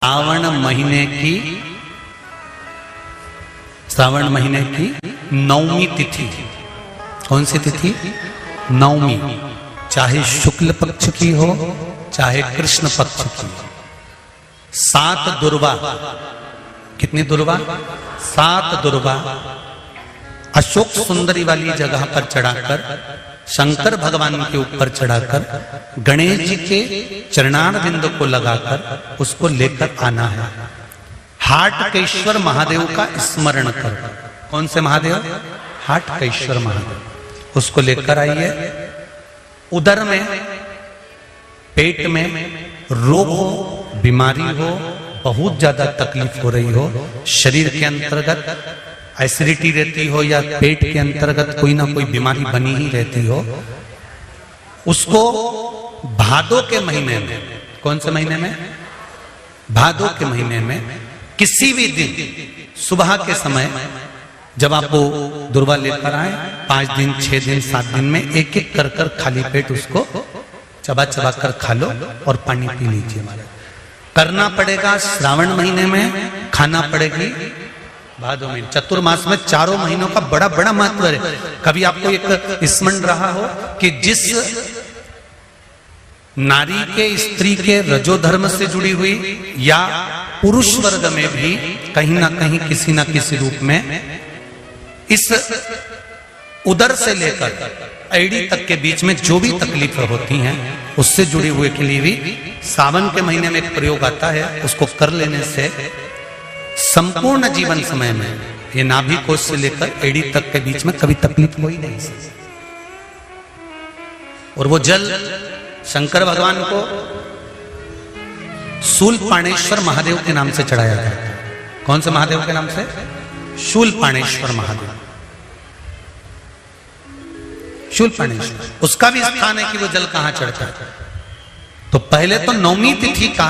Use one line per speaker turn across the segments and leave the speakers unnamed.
श्रावण महीने की नवमी तिथि। कौन सी तिथि? नवमी। चाहे शुक्ल पक्ष की हो चाहे कृष्ण पक्ष की। 7 दुर्वा। कितनी दुर्वा? 7 दुर्वा अशोक सुंदरी वाली जगह पर चढ़ाकर, शंकर भगवान के ऊपर चढ़ाकर, गणेश जी के चरणारविंद को लगाकर उसको लेकर आना है। हाटकेश्वर महादेव का स्मरण कर। कौन से महादेव? हाटकेश्वर महादेव। उसको लेकर आइए। उदर में, पेट में रोग हो, बीमारी हो, बहुत ज्यादा तकलीफ हो रही हो, शरीर के अंतर्गत एसिडिटी रहती हो या पेट के अंतर्गत कोई ना कोई बीमारी बनी ही रहती हो, उसको भादो के महीने में, कौन से महीने में? भादो के महीने में किसी भी दिन सुबह के समय जब आप वो दुर्वा लेकर आए, 5 दिन, 6 दिन, 7 दिन में एक एक कर कर खाली पेट उसको चबा चबा कर खा लो और पानी पी लीजिए। करना पड़ेगा श्रावण महीने में, खाना पड़ेगी भादो में। चतुर्मास में चारों महीनों का बड़ा बड़ा महत्व है। कभी आपको एक स्मरण रहा हो कि जिस नारी के, स्त्री के रजोधर्म से जुड़ी हुई या पुरुष वर्ग में भी कहीं ना कहीं किसी ना किसी रूप में इस उदर से लेकर एड़ी तक के बीच में जो भी तकलीफें होती हैं उससे जुड़े हुए के लिए भी सावन के महीने में एक प्रयोग आता है। उसको कर लेने से संपूर्ण जीवन समय में ये नाभि कोश से लेकर एड़ी तक के बीच में कभी तकलीफ हो ही नहीं सकती। और वो जल शंकर भगवान को शूलपाणेश्वर महादेव के नाम से चढ़ाया जाता है। कौन से महादेव के नाम से? शूलपाणेश्वर महादेव। शूलपाणेश्वर उसका भी स्थान है कि वो जल कहां चढ़ता है। तो पहले तो नवमी तिथि का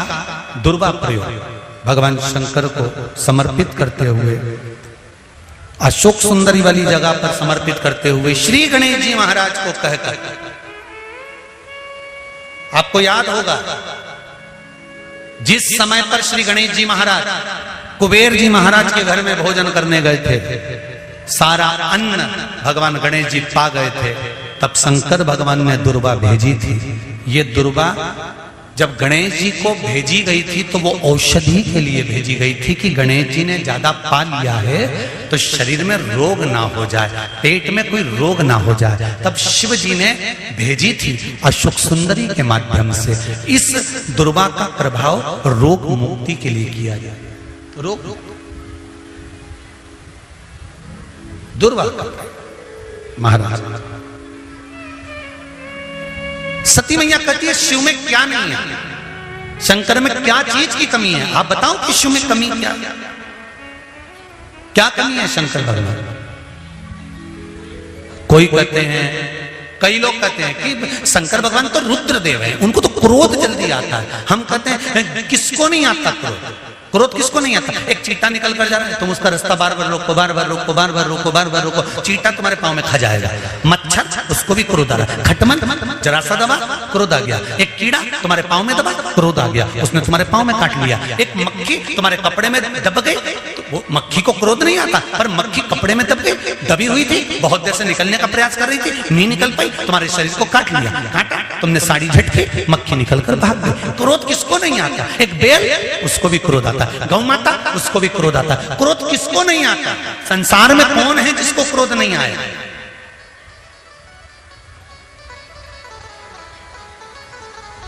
दुर्वा प्रयोग भगवान शंकर को समर्पित करते हुए, अशोक सुंदरी वाली जगह पर समर्पित करते हुए श्री गणेश जी महाराज को कहकर, आपको याद होगा जिस समय पर श्री गणेश जी महाराज कुबेर जी महाराज के घर में भोजन करने गए थे, सारा अन्न भगवान गणेश जी पा गए थे, तब शंकर भगवान ने दुर्वा भेजी थी। ये दुर्वा जब गणेश जी को भेजी गई थी तो वो औषधि के लिए भेजी गई थी कि गणेश जी ने ज्यादा पा लिया है तो शरीर में रोग ना हो जाए, पेट में कोई रोग ना हो जाए। तब शिव जी ने भेजी थी अशोक सुंदरी के माध्यम से। इस दुर्वा का प्रभाव रोग मुक्ति के लिए किया जाए। रोग दुर्वा महाराज। सती मैया कहती है शिव में क्या नहीं है, शंकर में क्या चीज की कमी है? आप बताओ कि शिव में कमी क्या कमी है शंकर भगवान? कोई कहते हैं, कई लोग कहते हैं कि शंकर भगवान तो रुद्रदेव है, उनको तो क्रोध जल्दी आता है। हम कहते हैं किसको नहीं आता क्रोध? क्रोध किसको नहीं आता? एक चीटा निकल कर जा रहा है, तुम उसका रास्ता बार बार रोको, बार बार रोको, बार बार रोको, बार बार रोको, चीटा तुम्हारे पांव में खा जाएगा। मच्छर, उसको भी क्रोध आ रहा है। खटमल, जरा सा दबा, क्रोध आ गया। एक कीड़ा तुम्हारे पांव में दबा, क्रोध आ गया, उसने तुम्हारे पांव में काट लिया। एक मक्खी तुम्हारे कपड़े में दब गई, तो वो मक्खी को क्रोध नहीं आता, पर मक्खी कपड़े में दब गई, दबी हुई थी, बहुत देर से निकलने का प्रयास कर रही थी, नहीं निकल पाई, तुम्हारे शरीर को काट लिया, काटा, तुमने साड़ी झटकी, मक्खी निकल कर भाग गई। क्रोध किसको नहीं आता? एक बेल, उसको भी क्रोध आता है। गौ माता, उसको भी क्रोध आता है। क्रोध किसको नहीं आता? संसार में कौन है जिसको क्रोध नहीं आए?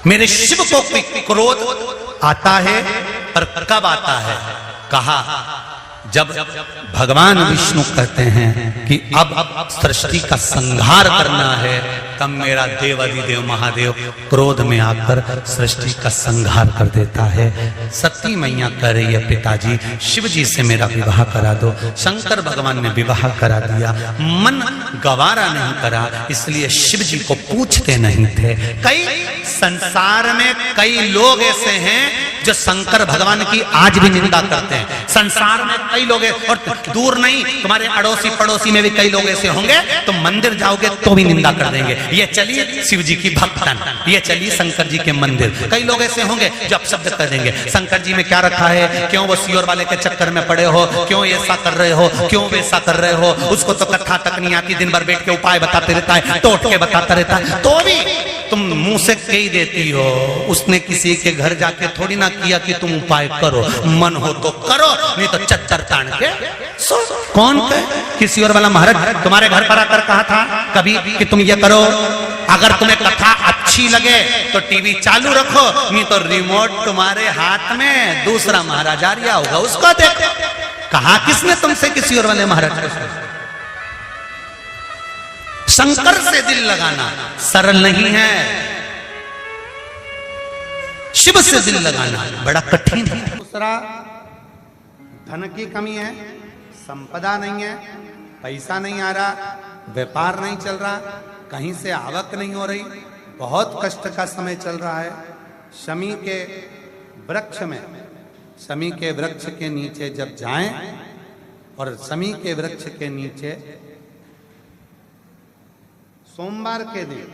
मेरे शिव को क्रोध आता है, पर कब आता है? कहा जब भगवान विष्णु कहते हैं कि अब सृष्टि का संहार करना है, तब मेरा देवाधिदेव महादेव क्रोध में आकर सृष्टि का संहार कर देता है। सती मैया कह रही है पिताजी शिव जी से मेरा विवाह करा दो। शंकर भगवान ने विवाह करा दिया, मन गवारा नहीं करा, इसलिए शिव जी को पूछते नहीं थे। कई संसार में कई लोग ऐसे हैं जो शंकर भगवान की आज भी निंदा करते हैं। संसार में कई लोग और दूर नहीं, तुम्हारे अड़ोसी पड़ोसी में भी कई लोग ऐसे होंगे, तुम मंदिर जाओगे तो भी निंदा कर देंगे। ये चलिए शिव जी की भक्तन, ये चलिए शंकर जी के मंदिर। कई लोग ऐसे होंगे जो अपशब्द कर देंगे, शंकर जी में क्या रखा है, क्यों वो सियोर वाले के चक्कर में पड़े हो, क्यों ऐसा कर रहे हो, क्यों वैसा कर रहे हो। उसको तो कथा तक नहीं आती, दिन भर बैठ के उपाय बताते रहता है, तोड़ के बताता रहता है, तो भी तुम मुंह से कही देती हो। उसने किसी के घर जाके थोड़ी ना किया कि तुम उपाय करो, मन हो तो करो, नहीं तो चक्कर तान के सो। कौन कहे? किसी और वाला महाराज तुम्हारे घर पर आकर कहा था कभी कि तुम ये करो, अगर तुम्हें कथा अच्छी लगे तो टीवी चालू रखो, नहीं तो रिमोट तुम्हारे हाथ में दूसरा महाराज आ रहा होगा, उसको देखो। कहा किसने तुमसे किसी और वाले महाराज को? शंकर से दिल लगाना सरल नहीं है, शिव से दिल लगाना बड़ा कठिन है। दूसरा, धन की कमी है, संपदा नहीं है, पैसा नहीं आ रहा, व्यापार नहीं चल रहा, कहीं से आवक नहीं हो रही, बहुत कष्ट का समय चल रहा है। शमी के वृक्ष में, शमी के वृक्ष के नीचे जब जाएं और शमी के वृक्ष के नीचे सोमवार के दिन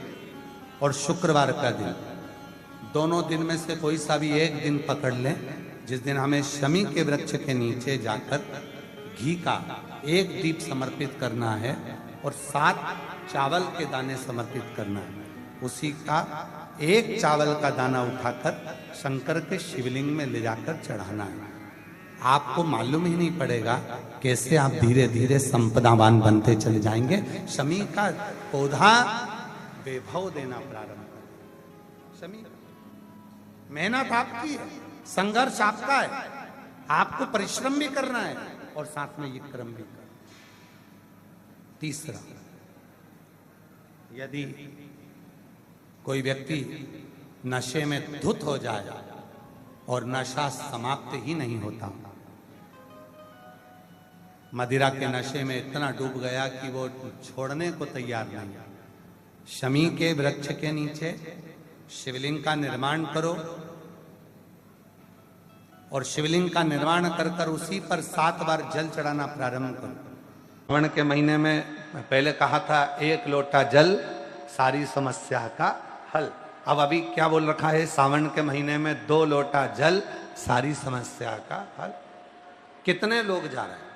और शुक्रवार का दिन, दोनों दिन में से कोई सा भी एक दिन पकड़ लें, जिस दिन हमें शमी के वृक्ष के नीचे जाकर घी का एक दीप समर्पित करना है और 7 चावल के दाने समर्पित करना है। उसी का एक चावल का दाना उठाकर शंकर के शिवलिंग में ले जाकर चढ़ाना है। आपको मालूम ही नहीं पड़ेगा कैसे आप धीरे धीरे संपदावान बनते चले जाएंगे। शमी का पौधा वैभव देना प्रारंभ कर। शमी, मेहनत आपकी है, संघर्ष आपका है, आपको परिश्रम भी करना है और साथ में ये कर्म भी करना। तीसरा, यदि कोई व्यक्ति नशे में धुत हो जाए और नशा समाप्त ही नहीं होता, मदिरा के नशे में इतना डूब गया कि वो छोड़ने को तैयार नहीं, शमी के वृक्ष के नीचे शिवलिंग का निर्माण करो और शिवलिंग का निर्माण कर कर उसी पर 7 बार जल चढ़ाना प्रारंभ करो। सावन के महीने में पहले कहा था 1 लोटा जल सारी समस्या का हल। अब अभी क्या बोल रखा है, सावन के महीने में 2 लोटा जल सारी समस्या का हल। कितने लोग जा रहे हैं,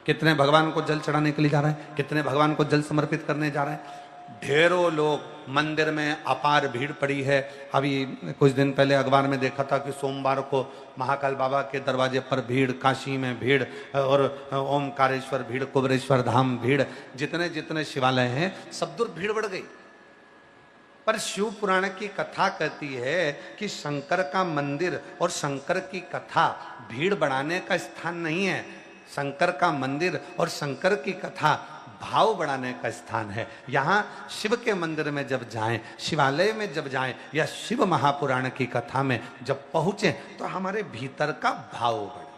कितने भगवान को जल चढ़ाने के लिए जा रहे हैं, कितने भगवान को जल समर्पित करने जा रहे हैं। ढेरों लोग, मंदिर में अपार भीड़ पड़ी है। अभी कुछ दिन पहले अखबार में देखा था कि सोमवार को महाकाल बाबा के दरवाजे पर भीड़, काशी में भीड़ और ओमकारेश्वर भीड़, कुबरेश्वर धाम भीड़, जितने जितने शिवालय हैं सब दूर भीड़ बढ़ गई। पर शिव पुराण की कथा कहती है कि शंकर का मंदिर और शंकर की कथा भीड़ बढ़ाने का स्थान नहीं है। शंकर का मंदिर और शंकर की कथा भाव बढ़ाने का स्थान है। यहाँ शिव के मंदिर में जब जाएं, शिवालय में जब जाएं या शिव महापुराण की कथा में जब पहुंचे तो हमारे भीतर का भाव बढ़े,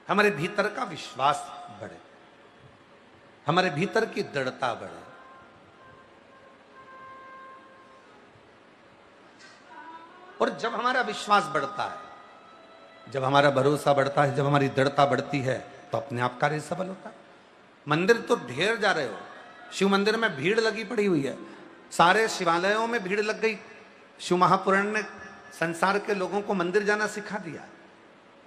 हमारे भीतर का विश्वास बढ़े, हमारे भीतर की दृढ़ता बढ़े। और जब हमारा विश्वास बढ़ता है, जब हमारा भरोसा बढ़ता है, जब हमारी दृढ़ता बढ़ती है तो अपने आप कार्य सफल होता है। मंदिर तो ढेर जा रहे हो, शिव मंदिर में भीड़ लगी पड़ी हुई है, सारे शिवालयों में भीड़ लग गई। शिव महापुराण ने संसार के लोगों को मंदिर जाना सिखा दिया,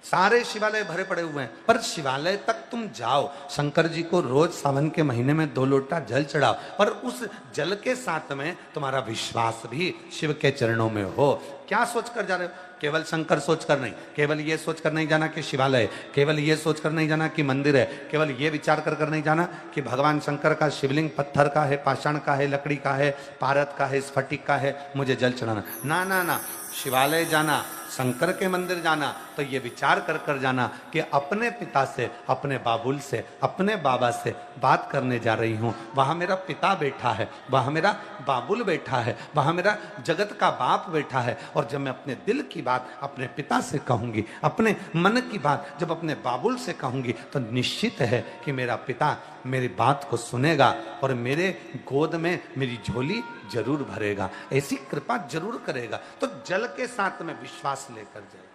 सारे शिवालय भरे पड़े हुए हैं। पर शिवालय तक तुम जाओ, शंकर जी को रोज सावन के महीने में 2 लोटा जल चढ़ाओ, पर उस जल के साथ में तुम्हारा विश्वास भी शिव के चरणों में हो। क्या सोच कर जा रहे हो? केवल शंकर सोचकर नहीं, केवल ये सोचकर नहीं जाना कि शिवालय, केवल ये सोचकर नहीं जाना कि मंदिर है, केवल ये विचार कर कर नहीं जाना कि भगवान शंकर का शिवलिंग पत्थर का है, पाषाण का है, लकड़ी का है, पारद का है, स्फटिक का है, मुझे जल चढ़ाना। ना ना ना, शिवालय जाना, शंकर के मंदिर जाना तो ये विचार कर कर जाना कि अपने पिता से, अपने बाबुल से, अपने बाबा से बात करने जा रही हूँ। वहाँ मेरा पिता बैठा है, वहाँ मेरा बाबुल बैठा है, वहाँ मेरा जगत का बाप बैठा है। और जब मैं अपने दिल की बात अपने पिता से कहूँगी, अपने मन की बात जब अपने बाबुल से कहूँगी, तो निश्चित है कि मेरा पिता मेरी बात को सुनेगा और मेरे गोद में मेरी झोली जरूर भरेगा, ऐसी कृपा जरूर करेगा। तो जल के साथ में विश्वास लेकर जाए।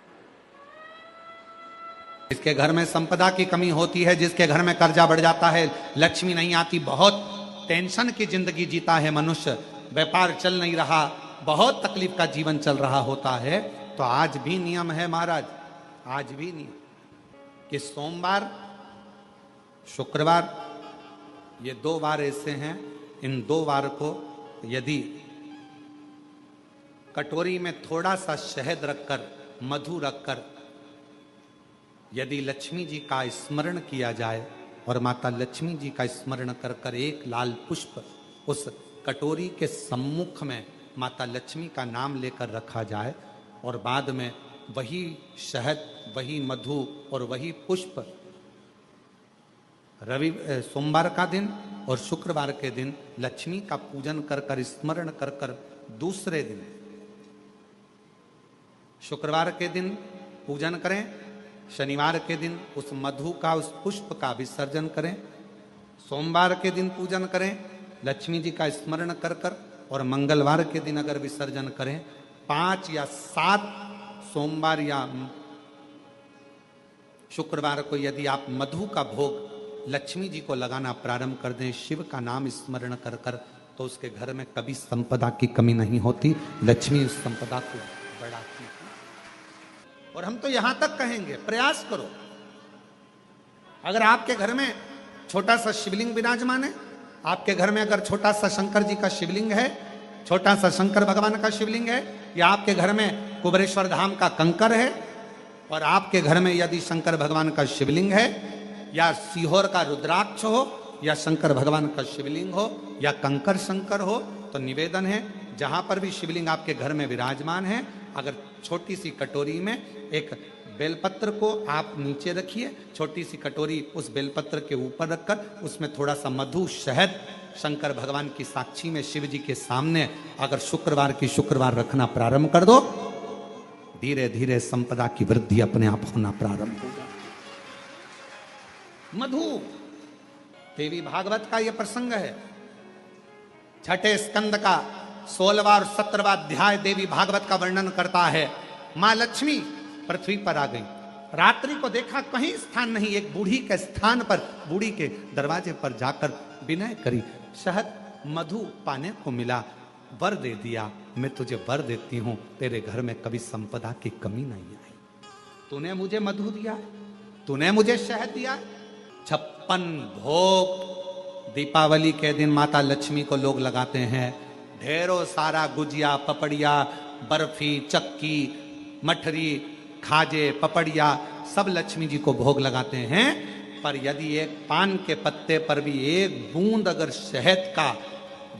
जिसके घर में संपदा की कमी होती है, जिसके घर में कर्जा बढ़ जाता है, लक्ष्मी नहीं आती, बहुत टेंशन की जिंदगी जीता है मनुष्य, व्यापार चल नहीं रहा, बहुत तकलीफ का जीवन चल रहा होता है, तो आज भी नियम है महाराज, आज भी नियम कि सोमवार शुक्रवार ये 2 वार ऐसे हैं, इन 2 वार को यदि कटोरी में थोड़ा सा शहद रखकर, मधु रखकर यदि लक्ष्मी जी का स्मरण किया जाए और माता लक्ष्मी जी का स्मरण कर कर एक लाल पुष्प उस कटोरी के सम्मुख में माता लक्ष्मी का नाम लेकर रखा जाए और बाद में वही शहद, वही मधु और वही पुष्प सोमवार का दिन और शुक्रवार के दिन लक्ष्मी का पूजन कर कर, स्मरण कर कर, दूसरे दिन शुक्रवार के दिन पूजन करें, शनिवार के दिन उस मधु का, उस पुष्प का विसर्जन करें, सोमवार के दिन पूजन करें लक्ष्मी जी का स्मरण कर कर, और मंगलवार के दिन अगर विसर्जन करें, 5 या 7 सोमवार या शुक्रवार को यदि आप मधु का भोग लक्ष्मी जी को लगाना प्रारंभ कर दें, शिव का नाम स्मरण कर कर, तो उसके घर में कभी संपदा की कमी नहीं होती, लक्ष्मी उस संपदा को बढ़ाती है। और हम तो यहां तक कहेंगे, प्रयास करो, अगर आपके घर में छोटा सा शिवलिंग विराजमान है, आपके घर में अगर छोटा सा शंकर जी का शिवलिंग है, छोटा सा शंकर भगवान का शिवलिंग है, या आपके घर में कुबेरेश्वर धाम का कंकर है, और आपके घर में यदि शंकर भगवान का शिवलिंग है, या सीहोर का रुद्राक्ष हो, या शंकर भगवान का शिवलिंग हो, या कंकर शंकर हो, तो निवेदन है जहां पर भी शिवलिंग आपके घर में विराजमान है, अगर छोटी सी कटोरी में एक बेलपत्र को आप नीचे रखिए, छोटी सी कटोरी उस बेलपत्र के ऊपर रखकर उसमें थोड़ा सा मधु, शहद, शंकर भगवान की साक्षी में शिव जी के सामने अगर शुक्रवार की शुक्रवार रखना प्रारंभ कर दो, धीरे धीरे संपदा की वृद्धि अपने आप होना प्रारंभ होगा। मधु देवी भागवत का यह प्रसंग है, छठे स्कंद का 16वां और 17वां अध्याय देवी भागवत का वर्णन करता है। मां लक्ष्मी पृथ्वी पर आ गई, रात्रि को देखा कहीं स्थान नहीं, एक बूढ़ी के स्थान पर, बूढ़ी के दरवाजे पर जाकर विनय करी, शहद मधु पाने को मिला, वर दे दिया, मैं तुझे वर देती हूं, तेरे घर में कभी संपदा की कमी नहीं आई। तूने मुझे मधु दिया है, तूने मुझे शहद दिया है। 56 भोग दीपावली के दिन माता लक्ष्मी को लोग लगाते हैं, ढेरों सारा गुजिया, पपड़िया, बर्फी, चक्की, मठरी, खाजे, पपड़िया सब लक्ष्मी जी को भोग लगाते हैं। पर यदि एक पान के पत्ते पर भी एक बूंद अगर शहद का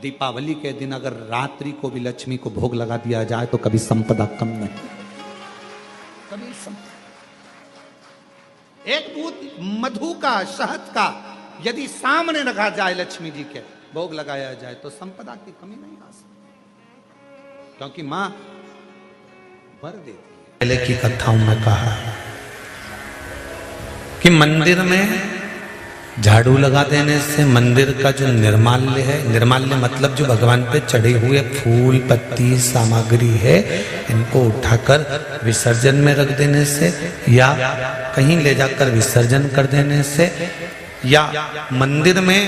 दीपावली के दिन अगर रात्रि को भी लक्ष्मी को भोग लगा दिया जाए तो कभी संपदा कम नहीं, कभी संपदा। एक बूंद मधु का, शहद का यदि सामने रखा जाए, लक्ष्मी जी के भोग लगाया जाए, तो संपदा की कमी नहीं आ सकती, क्योंकि मां वर देती है।
पहले की कथाओं में कहा कि मंदिर में झाड़ू लगा देने से मंदिर का जो निर्माल्य है, निर्माल्य मतलब जो भगवान पे चढ़े हुए फूल, पत्ती, सामग्री है, इनको उठाकर विसर्जन में रख देने से, या कहीं ले जाकर विसर्जन कर देने से, या मंदिर में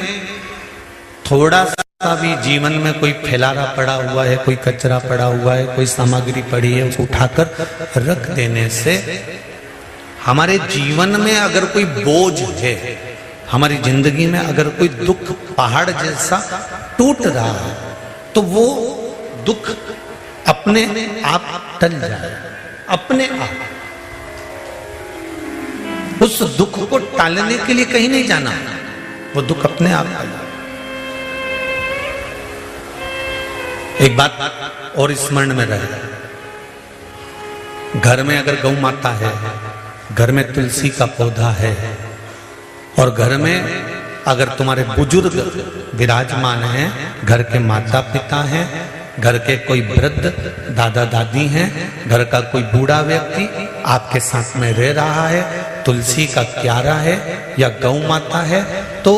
थोड़ा सा भी जीवन में कोई फैलारा पड़ा हुआ है, कोई कचरा पड़ा हुआ है, कोई सामग्री पड़ी है, उसको उठाकर रख देने से हमारे जीवन में अगर कोई बोझ है, हमारी जिंदगी में अगर कोई दुख पहाड़ जैसा टूट रहा है, तो वो दुख अपने आप टल जाए, अपने आप। उस दुख को टालने के लिए कहीं नहीं जाना, वो दुख अपने आप टल जाए। एक बात और स्मरण में रहे, घर में अगर गौ माता है, घर में तुलसी का पौधा है, और घर में अगर तुम्हारे बुजुर्ग विराजमान हैं, घर के माता पिता हैं, घर के कोई वृद्ध दादा दादी हैं, घर का कोई बूढ़ा व्यक्ति आपके साथ में रह रहा है, तुलसी का क्यारा है या गौ माता है, तो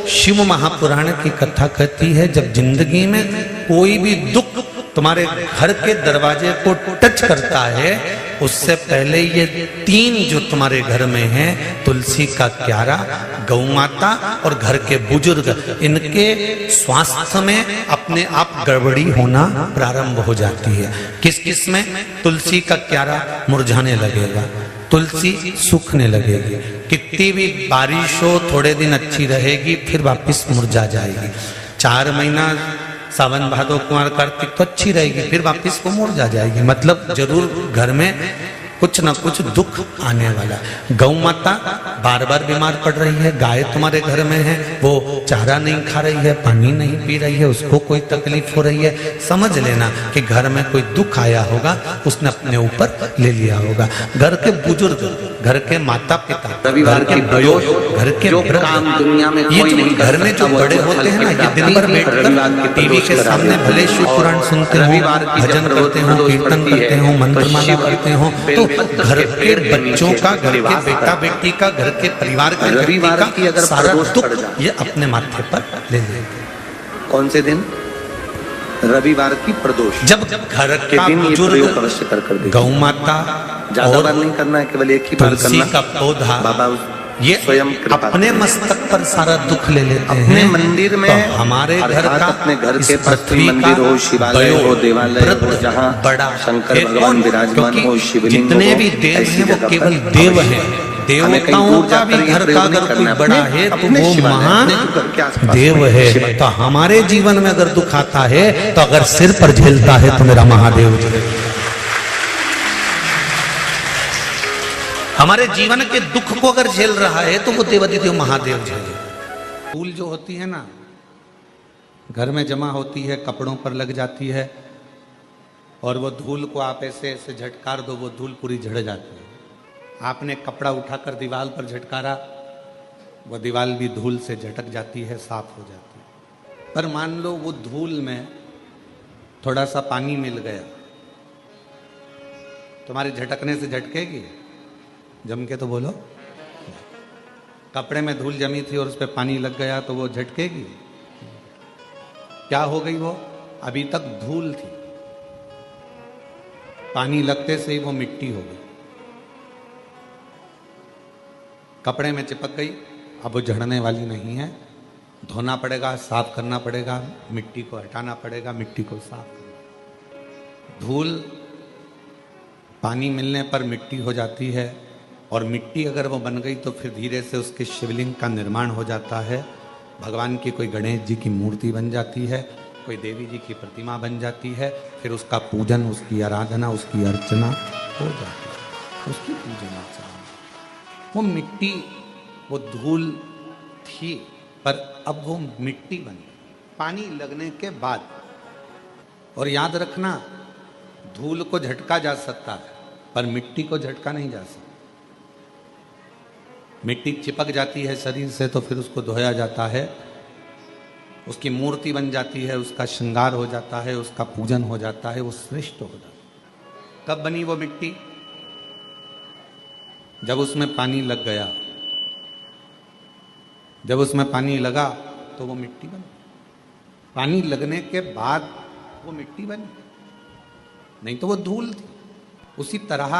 शिव महापुराण की कथा कहती है, जब जिंदगी में कोई भी दुख तुम्हारे घर के दरवाजे को टच करता है, उससे पहले ये 3 जो तुम्हारे घर में हैं, तुलसी का क्यारा, गौ माता और घर के बुजुर्ग, इनके स्वास्थ्य में अपने आप गड़बड़ी होना प्रारंभ हो जाती है। किस किस में? तुलसी का क्यारा मुरझाने लगेगा, तुलसी सूखने लगेगी, कितनी भी बारिश हो थोड़े दिन अच्छी रहेगी, फिर वापस मुरझा जाएगी। 4 महीना सावन भादो कुमार कार्तिक तो अच्छी रहेगी, फिर वापस वो मुरझा जाएगी। मतलब जरूर घर में कुछ ना कुछ दुख आने वाला। गौ माता बार बार बीमार पड़ रही है, गाय तुम्हारे घर में है, वो चारा नहीं खा रही है, पानी नहीं पी रही है, उसको कोई तकलीफ हो रही है, समझ लेना कि घर में कोई दुख आया होगा, उसने अपने ऊपर ले लिया होगा। घर के बुजुर्ग, घर के माता पिता, घर के बड़ों, घर के
दुनिया में
ये जो घर में जो बड़े होते हैं ना, ये दिन भर बैठकर टीवी के सामने भले शिव पुराण सुनते हो, भजन करते हो, कीर्तन करते हो, मंत्रमाला करते हो, तो घर के बच्चों का, घर के बेटा बेटी का, घर के परिवार का,
रविवार की अगर
सारा
प्रदोष
दुख
पड़ जाए,
ये अपने माथे पर ले लेंगे।
कौन से दिन? रविवार की प्रदोष,
जब घर
के
का
दिन ये
बुजुर्ग,
प्रयोग अवश्य कर दे।
गौ माता
ज्यादा
और
बार नहीं करना है, केवल एक ही बार
तुलसी
करना।
का पौधा,
बाबा
ये
स्वयं कृपा
अपने मस्तक पर सारा दुख ले लेते हैं।
अपने मंदिर में,
तो हमारे घर
अर्थात
का,
अपने घर
इस
के पास
पृथ्वी
मंदिर
का
हो, शिवालय हो, देवालय हो, जहाँ
बड़ा
शंकर
है
भगवान
कौन?
विराजमान
क्योंकि
हो, शिवलिंग
जितने
हो,
भी देव
ऐसी
हैं वो
जगह
केवल
पर
देव
अवश्य
हैं।
हमें कहीं
देवताओं
दूर
का भी
जाकर
घर
प्रयोग
का
नहीं
अगर
करना
कोई
है।
बड़ा है तो
अपने
वो
शिवालय,
महान
अपने घर के आसपास
देव है।
शिवालय।
तो हमारे जीवन में अगर दुख आता है, तो अगर सिर पर झेलता है तो मेरा महादेव जी, हमारे जीवन के दुख को अगर झेल रहा है तो वो देवादिदेव महादेव झेले। धूल जो होती है ना, घर में जमा होती है, कपड़ों पर लग जाती है, और वो धूल को आप ऐसे ऐसे झटकार दो, वो धूल पूरी झड़ जाती है। आपने कपड़ा उठाकर दीवार पर झटकारा, वो दीवार भी धूल से झटक जाती है, साफ हो जाती है। पर मान लो वो धूल में थोड़ा सा पानी मिल गया, तुम्हारे झटकने से झटकेगी? जम के तो बोलो। कपड़े में धूल जमी थी और उस पर पानी लग गया तो वो झटकेगी? क्या हो गई? वो अभी तक धूल थी, पानी लगते से ही वो मिट्टी हो गई, कपड़े में चिपक गई, अब वो झड़ने वाली नहीं है। धोना पड़ेगा, साफ करना पड़ेगा, मिट्टी को हटाना पड़ेगा, मिट्टी को साफ करना। धूल पानी मिलने पर मिट्टी हो जाती है, और मिट्टी अगर वो बन गई तो फिर धीरे से उसके शिवलिंग का निर्माण हो जाता है। भगवान की कोई गणेश जी की मूर्ति बन जाती है, कोई देवी जी की प्रतिमा बन जाती है, फिर उसका पूजन, उसकी आराधना, उसकी अर्चना हो जाती है, उसकी पूजन अर्चना। वो मिट्टी, वो धूल थी, पर अब वो मिट्टी बन गई पानी लगने के बाद। और याद रखना, धूल को झटका जा सकता है पर मिट्टी को झटका नहीं जा सकता। मिट्टी चिपक जाती है शरीर से तो फिर उसको धोया जाता है, उसकी मूर्ति बन जाती है, उसका श्रृंगार हो जाता है, उसका पूजन हो जाता है, वो श्रेष्ठ हो जाता है। कब बनी वो मिट्टी? जब उसमें पानी लग गया। जब उसमें पानी लगा तो वो मिट्टी बनी। पानी लगने के बाद वो मिट्टी बनी, नहीं तो वो धूल थी। उसी तरह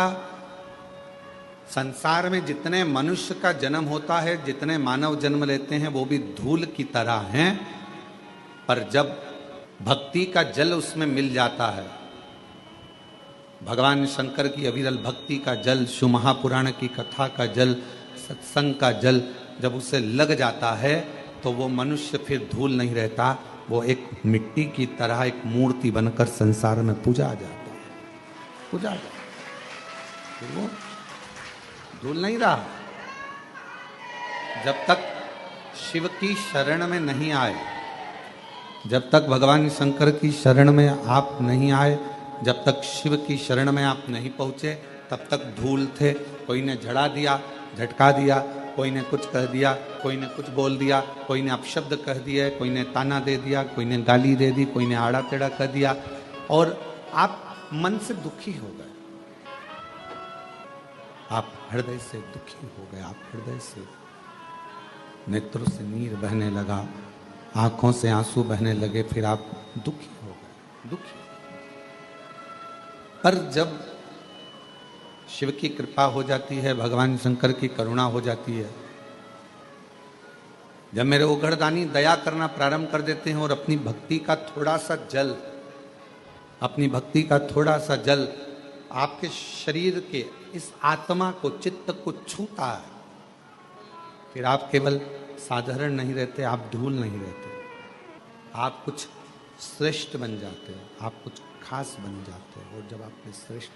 संसार में जितने मनुष्य का जन्म होता है, जितने मानव जन्म लेते हैं, वो भी धूल की तरह हैं। पर जब भक्ति का जल उसमें मिल जाता है, भगवान शंकर की अविरल भक्ति का जल, शिव महापुराण की कथा का जल, सत्संग का जल जब उसे लग जाता है तो वो मनुष्य फिर धूल नहीं रहता, वो एक मिट्टी की तरह एक मूर्ति बनकर संसार में पूजा जाता है, पूजा जाता है। फिर वो धूल नहीं रहा। जब तक शिव की शरण में नहीं आए, जब तक भगवान शंकर की शरण में आप नहीं आए, जब तक शिव की शरण में आप नहीं पहुंचे, तब तक धूल थे। कोई ने झड़ा दिया, झटका दिया, कोई ने कुछ कह दिया, कोई ने कुछ बोल दिया, कोई ने अपशब्द कह दिए, कोई ने ताना दे दिया, कोई ने गाली दे दी, कोई ने आड़ा टेढ़ा कह दिया, और आप मन से दुखी हो गए। आप हृदय से दुखी हो गए, आप हृदय से नेत्रों से नीर बहने लगा, आंखों से आंसू बहने लगे, फिर आप दुखी हो गए, दुखी। पर जब शिव की कृपा हो जाती है, भगवान शंकर की करुणा हो जाती है, जब मेरे उघड़दानी दया करना प्रारंभ कर देते हैं और अपनी भक्ति का थोड़ा सा जल, अपनी भक्ति का थोड़ा सा जल आपके शरीर के इस आत्मा को, चित्त को छूता है, फिर आप केवल साधारण नहीं रहते, आप धूल नहीं रहते, आप कुछ श्रेष्ठ बन जाते हो, आप कुछ खास बन जाते हो। और जब आप श्रेष्ठ